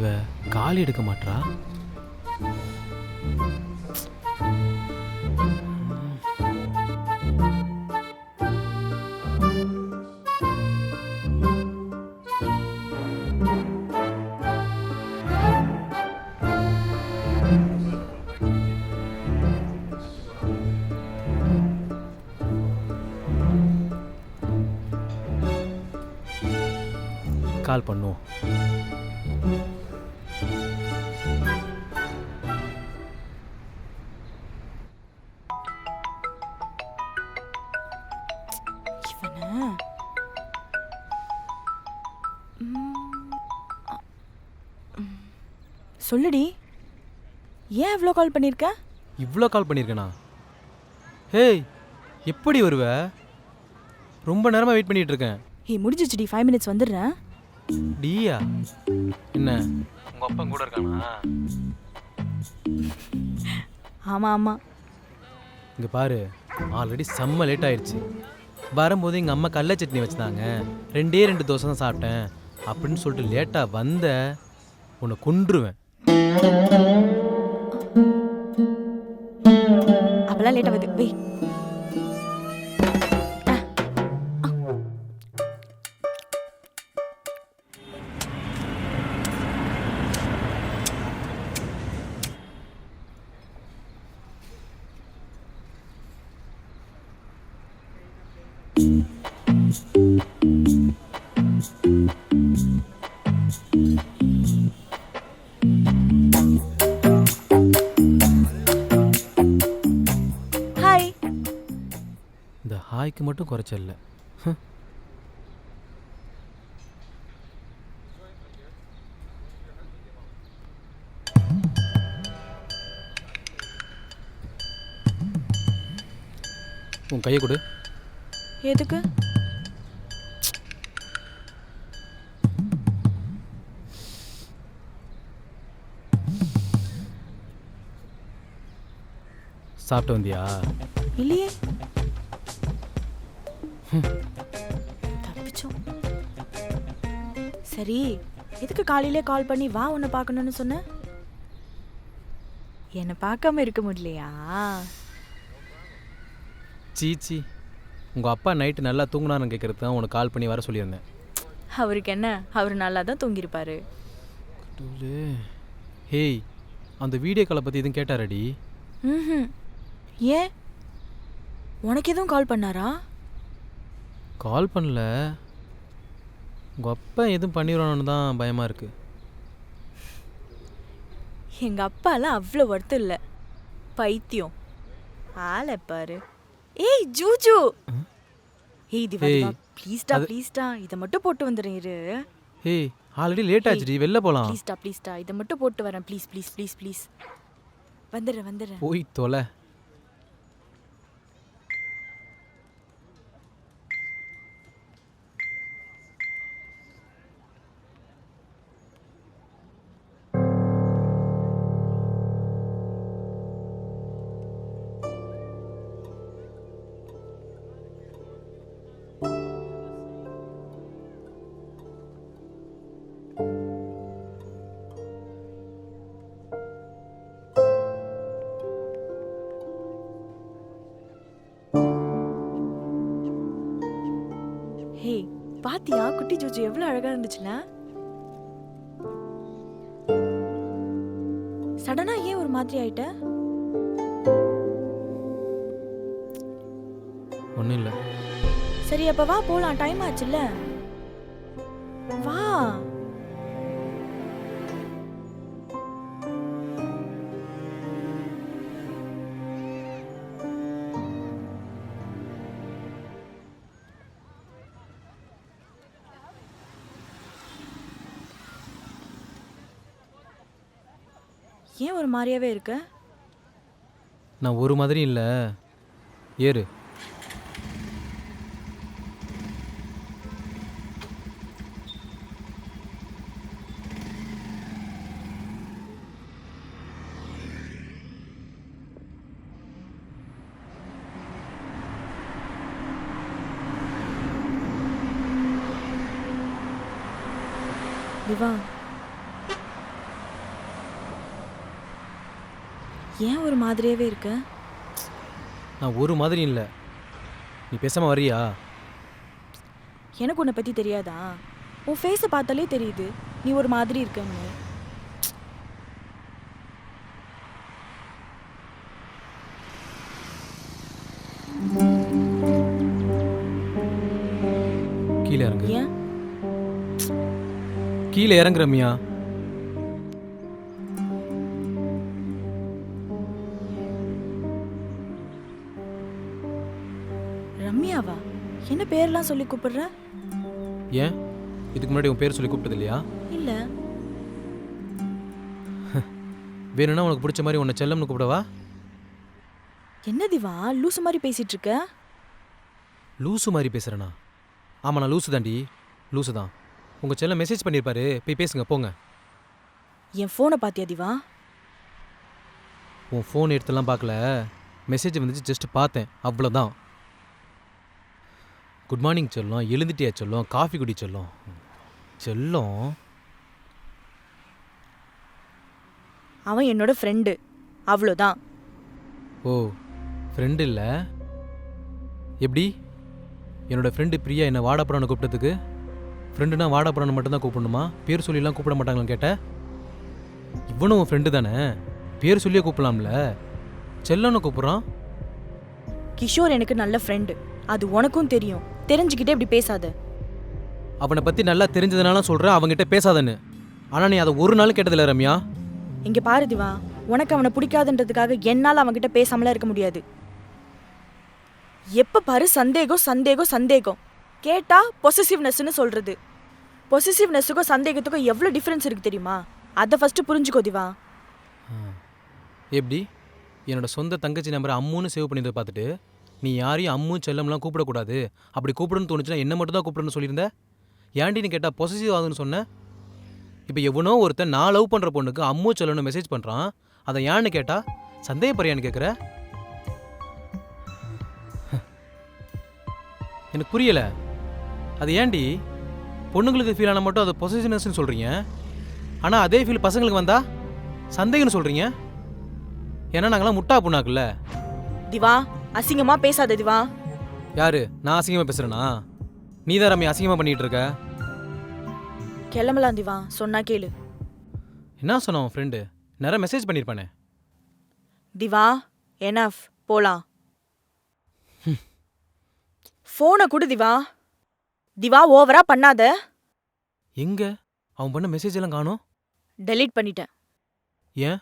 இவ கால் எடுக்க மாட்றா. கால் பண்ணுவோம். சொல்லுடி, ஏன் இவ்வளோ கால் பண்ணியிருக்க? இவ்வளோ கால் பண்ணியிருக்கேனா? ஹேய், எப்படி வருவ? ரொம்ப நேரமாக வெயிட் பண்ணிட்டு இருக்கேன். முடிஞ்சிச்சுடி, 5 minutes வந்துடுறேன். டியா? என்ன உங்கள் அப்பா கூட இருக்கானா? ஆமாம் ஆமாம். இங்கே பாரு, ஆல்ரெடி செம்ம லேட் ஆயிடுச்சு. வரும்போது எங்கள் அம்மா கடலை சட்னி வச்சுருந்தாங்க. 2 தோசை தான் சாப்பிட்டேன் அப்படின்னு சொல்லிட்டு லேட்டாக வந்த உன்னை கொன்றுவேன். அப்பெல்லாம் லேட்டாக வருது. வெய். இந்த ஹாய்க்கு மட்டும் குறைச்சல. உன் கையை கொடு. எதுக்கு? சாப்பிட்டு வந்தியா? இல்லையே. தப்பிச்சோம். சரி, எதுக்கு காலையிலே கால் பண்ணி வா உன்னை பார்க்கணும்னு சொன்ன? என்னை பார்க்காம இருக்க முடியலையா? சீச்சி, உங்கள் அப்பா நைட்டு நல்லா தூங்கினான்னு கேட்குறது தான் உனக்கு கால் பண்ணி வர சொல்லியிருந்தேன். அவருக்கு என்ன, அவர் நல்லா தான் தூங்கியிருப்பாரு. ஹேய், அந்த வீடியோ காலை பற்றி எதுவும் கேட்டாரடி? ஏன், உனக்கு எதுவும் கால் பண்ணாரா? கால் பண்ணல. உங்கள் அப்பா எதுவும் பண்ணிடுவானு தான் பயமாக இருக்குது. எங்கள் அப்பாலாம் அவ்வளோ வருத்தம் இல்லை, பைத்தியம். ஆளை பாரு. ஏய் ஜூஜு, ஏய் திவாகா, ப்ளீஸ்டா ப்ளீஸ்டா, இதை மட்டும் போட்டு வந்துடுறேன் இரு. ஏய், ஆல்ரெடி லேட் ஆச்சுடி, வெளில போகலாம். ப்ளீஸ்டா, இதை மட்டும் போட்டு வரேன். Please please please please. வந்துடுறேன். போய் தொலை. பாத்தியா குட்டி ஜூஜு எவ்வளவு அழகா இருந்துச்சுல? சடனா ஏன் ஒரு மாதிரி ஆயிட்ட? ஒண்ணும் இல்ல. சரி அப்ப வா போலாம், டைம் ஆச்சுல்ல. வா. ஏன் ஒரு மாதிரியாவே இருக்க? நான் ஒரு மாதிரி இல்லை, ஏறு. திவா, ஏன் ஒரு மாதிரியாவே இருக்க? நான் ஒரு மாதிரி இல்லை. நீ பேசாமல் வரியா? எனக்கு உன்னை பற்றி தெரியாதா? உன் ஃபேஸை பார்த்தாலே தெரியுது நீ ஒரு மாதிரி இருக்கன்னு. கீழே இறங்கு. ஏன்? கீழே இறங்கு ரம்யா. ரம்யாவா? என்ன பேர்லாம் சொல்லி கூப்பிடுற? ஏன் இதுக்கு முன்னாடி உன் பேர் சொல்லி கூப்பிட்டது இல்லையா? இல்ல. வேணும்னா உனக்கு பிடிச்ச மாதிரி உன்னை செல்லம்னு கூப்பிடவா? என்ன திவா லூசு மாதிரி பேசிட்டு இருக்க? லூசு மாதிரி பேசுகிறேனா? ஆமாம், நான் லூசு தாண்டி, லூசு தான். உங்கள் செல்லம் மெசேஜ் பண்ணியிருப்பாரு, போய் பேசுங்க போங்க. என் ஃபோனை பாத்தியா திவா? உன் ஃபோன் எடுத்துலாம் பார்க்கல, மெசேஜ் வந்துச்சு, ஜஸ்ட் பார்த்தேன், அவ்வளோதான். குட் மார்னிங் செல்லம், எழுந்துட்டியா செல்லம், காஃபி குடி செல்லம். செல்லம் அவன் என்னோட ஃப்ரெண்டு, அவ்வளோதான். ஓ, ஃப்ரெண்டு இல்லை? எப்படி? என்னோட ஃப்ரெண்டு பிரியா என்னை வாடாப்புறான்னு கூப்பிட்டதுக்கு ஃப்ரெண்டுனா வாடாப்புறான்னு மட்டும்தான் கூப்பிடணுமா? பேர் சொல்லிலாம் கூப்பிட மாட்டாங்களான்னு கேட்டேன். இவனும் உன் ஃப்ரெண்டு தானே, பேர் சொல்லியே கூப்பிடலாம்ல. செல்லன்னு கூப்பிட்றான். கிஷோர் எனக்கு நல்ல ஃப்ரெண்டு, அது உனக்கும் தெரியும். தெரிஞ்சுக்கிட்டே இப்படி பேசாத. அவனை பற்றி நல்லா தெரிஞ்சதுனால சொல்கிறேன் அவங்ககிட்ட பேசாதன்னு. ஆனால் நீ அதை ஒரு நாள் கேட்டதில்ல ரம்யா. இங்க பாரு திவா, உனக்கு அவனை பிடிக்காதுன்றதுக்காக என்னால் அவன்கிட்ட பேசாமலாம் இருக்க முடியாது. எப்ப பாரு சந்தேகம் சந்தேகம் சந்தேகம். கேட்டா பொசசிவ்னஸ்னு சொல்றது. பொசசிவ்னஸுக்கும் சந்தேகத்துக்கும் எவ்வளோ டிஃப்ரென்ஸ் இருக்கு தெரியுமா? அதை ஃபர்ஸ்ட் புரிஞ்சுக்கோ திவா. எப்படி? என்னோட சொந்த தங்கச்சி நம்பரை அம்முன்னு சேவ் பண்ணிட்டு பார்த்துட்டு நீ யாரையும் அம்மு செல்லம்லாம் கூப்பிடக்கூடாது, அப்படி கூப்பிடுன்னு தோணுச்சுன்னா என்ன மட்டும் தான் கூப்பிடணும்னு சொல்லியிருந்த. ஏன்டின்னு கேட்டால் பொசசிவ் ஆகுதுன்னு சொன்னேன். இப்போ எவனோ ஒருத்தன் நான் லவ் பண்ணுற பொண்ணுக்கு அம்மு செல்லம்னு மெசேஜ் பண்ணுறான், அதை ஏன்னு கேட்டா சந்தேகப்படுறியான்னு கேட்குற. எனக்கு புரியலை. அது ஏன்டி பொண்ணுங்களுக்கு ஃபீல் ஆனால் மட்டும் அதை பொசசிவ்னஸ்ன்னு சொல்கிறீங்க, ஆனால் அதே ஃபீல் பசங்களுக்கு வந்தா சந்தேகம்னு சொல்கிறீங்க? ஏன்னா நாங்களாம் முட்டா பொண்ணாக்குல்ல. திவா அசிங்கமா பேசாத திவா. யாரு? நான் அசிங்கமாக பேசுகிறேனா? நீ தான் ரம்யா அசிங்கமாக பண்ணிகிட்டு இருக்க. கிளம்பலாம் திவா, சொன்னா கேளு. என்ன சொன்ன உன் ஃப்ரெண்டு? நிறைய மெசேஜ் பண்ணியிருப்பானே. திவா எனஃப், போலாம். ஃபோனை கொடு திவா. திவா ஓவரா பண்ணாத. எங்க அவன் பண்ண மெசேஜ் எல்லாம் காணோம்? டெலீட் பண்ணிட்டேன். ஏன்?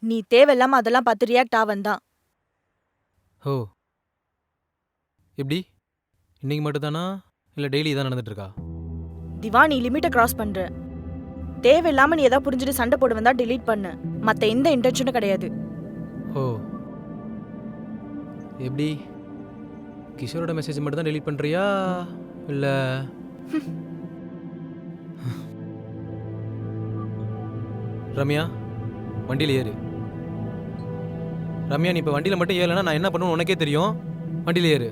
நீ தேவையில்லாம அதெல்லாம் பார்த்து ரியாக்ட் ஆவந்தான். ஓ, எப்படி? இன்னைக்கு மட்டும்தானா இல்லை டெய்லி இதான் நடந்துட்டு இருக்கா? திவா நீ லிமிட்டை கிராஸ் பண்ற. தேவையில்லாம நீ ஏதாவது புரிஞ்சுட்டு சண்டை போட வந்தா டெலீட் பண்ணு. மத்த எந்த இன்டென்ஷனும் கிடையாது. ஓ, எப்படி? கிஷோரோட மெசேஜ் மட்டும் தான் டெலீட் பண்ணுறியா இல்லை? ரம்யா வண்டியில் ஏறு. ரம்யா நீ இப்போ வண்டியில் மட்டும் ஏறலைன்னா நான் என்ன பண்ணுவேன்னு உனக்கே தெரியும். வண்டியில் ஏறு.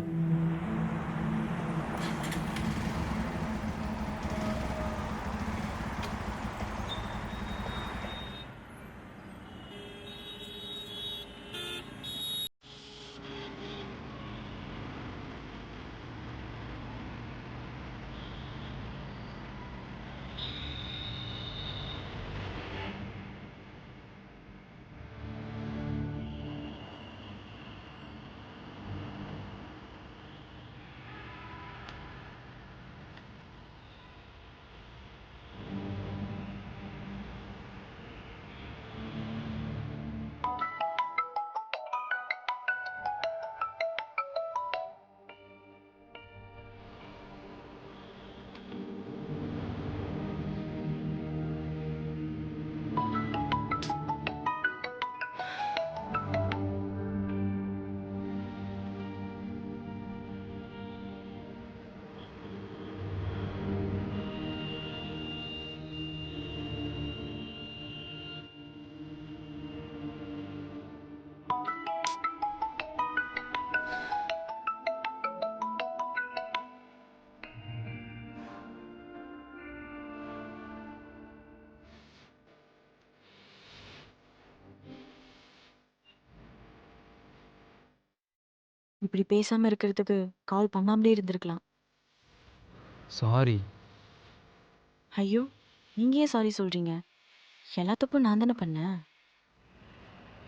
இப்படி பேசாம இருக்கிறதுக்கு கால் பண்ணாமலே இருந்திருக்கலாம். சாரி. ஐயோ, நீங்க ஏன் சாரி சொல்றீங்க? எல்லா தப்பும் நான் தானே பண்ணேன்.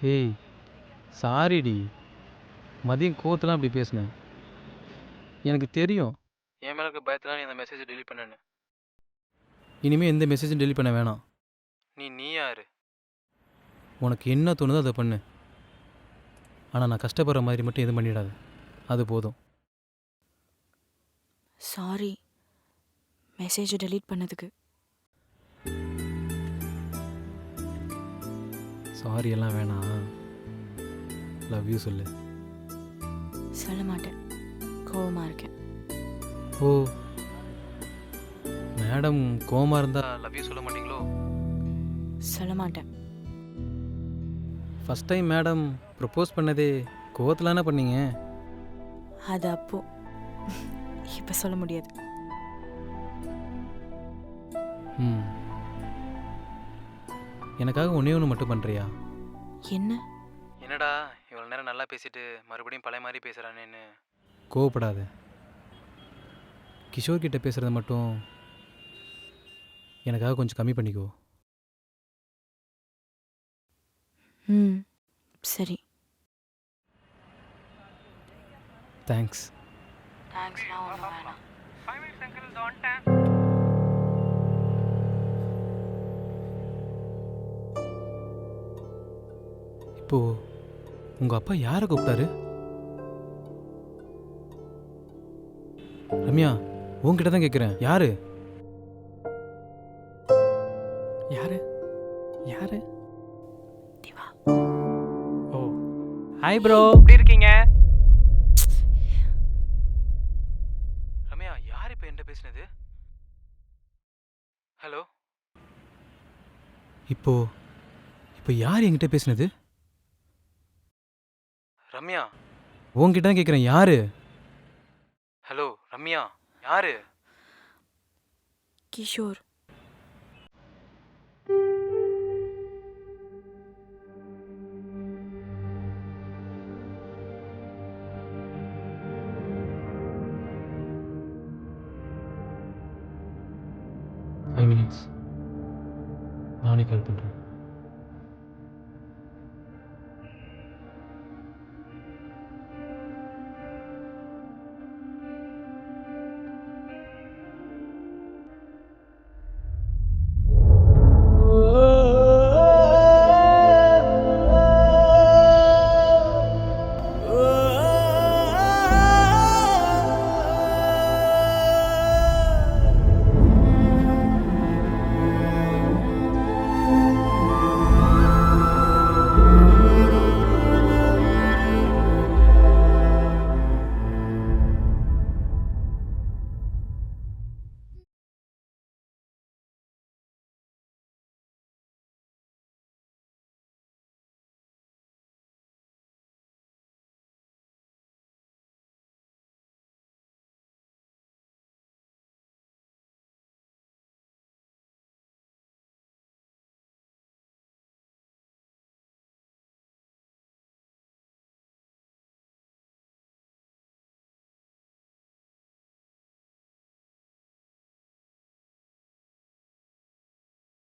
ஹேய், சாரிடி. மதியம் கோவத்தெல்லாம் அப்படி பேசினேன். எனக்கு தெரியும் என் மேலே இருக்க பயத்தில் நீ அந்த மெசேஜை டெலிட் பண்ணேன்னு. இனிமேல் எந்த மெசேஜும் டெலிட் பண்ண வேணாம். நீ யாரு? உனக்கு என்ன தோணுதோ அதை பண்ணு. ஆனால் நான் கஷ்டப்படுற மாதிரி மட்டும் எதுவும் பண்ணிடாது. அது போதும். சாரி மெசேஜை டெலீட் பண்ணதுக்கு. சாரி எல்லாம் வேணாம். லவ் யூ சொல்லு. சொல்ல மாட்டேன், கோவமா இருக்கேன். ஓ, மேடம் கோவமாக இருந்தால் லவ் யூ சொல்ல மாட்டீங்களோ? சொல்ல மாட்டேன். ஃபஸ்ட் டைம் மேடம் ப்ரப்போஸ் பண்ணதே கோவத்திலான பண்ணீங்க. அது அப்போ, இப்போ சொல்ல முடியாது. ம், எனக்காக ஒன்றே ஒன்று மட்டும் பண்ணுறியா? என்ன? என்னடா இவ்வளோ நேரம் நல்லா பேசிட்டு மறுபடியும் பழைய மாதிரி பேசுகிறானேன்னு கோவப்படாத. கிஷோர் கிட்ட பேசுகிறத மட்டும் எனக்காக கொஞ்சம் கம்மி பண்ணிக்கோ. ம், சரி. தேங்க்ஸ். தேங்க்ஸ்லாம் ஒன்றும் வேணாம். இப்போ உங்கள் அப்பா யாரை கூப்பிட்டாரு? ரம்யா, உன்கிட்ட தான் கேட்குறேன். யாரு? யாரு யாரு? திவா. ஓ, ஹாய் ப்ரோ, எப்படி இருக்கீங்க? ரம்யா, யார் இப்போ என்கிட்ட பேசினது? ஹலோ, இப்போ இப்போ யார் என்கிட்ட பேசினது? ரம்யா, உன்கிட்ட தான் கேட்குறேன். யாரு? ஹலோ ரம்யா, யாரு? கிஷோர். Five minutes. நானே கால் பண்ணுறேன்.